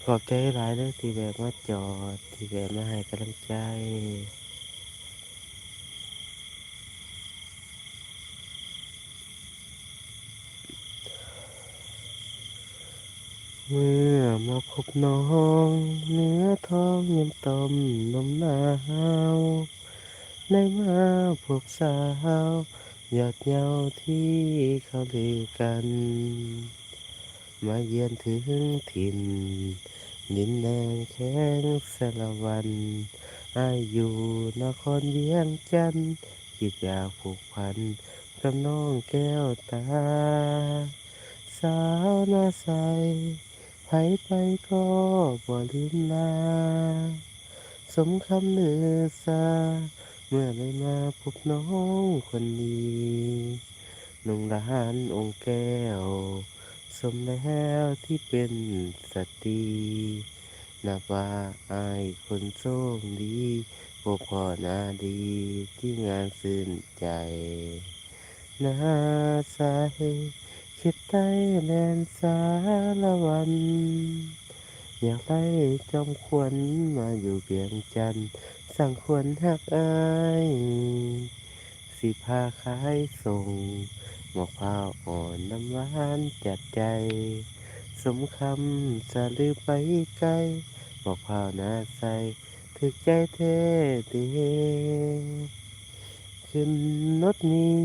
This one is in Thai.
ขอบใจหลายเด้อที่แบบมาจอดที่แบบมาให้กำลังใจเมื่อมาพบน้องเนื้อท้องยังต้มนมหนาวได้มาพบสาวยอดเยาว์ที่เขาลือกัน มาเยือนถึงถิ่นดินแดงแข็งสารวันอายอยู่นครเวียงจันทน์คิดอยากผูกพันกับน้องแก้วตาสาวหน้าใสไผไปก็บ่ลืมลาสมคำลือซาเมื่อได้มาพบน้องคนดีนุ่งลานองค์แก้ว สมแล้วที่เป็นสตรีนับว่าอายคนโชคดีพบพ่อนาดีที่งานสื่นใจนาสายคิดใต้แดนสารวัน อยากได้จอมขวัญมาอยู่เวียงจันทน์สั่งควรหักอายสิพาขายส่งมะพร้าวอ่อนน้ำหวานจัดใจสมคำสะลือไปไกลมะพร้าวนาใสถึกใจแท้เดีขึ้นรถนี้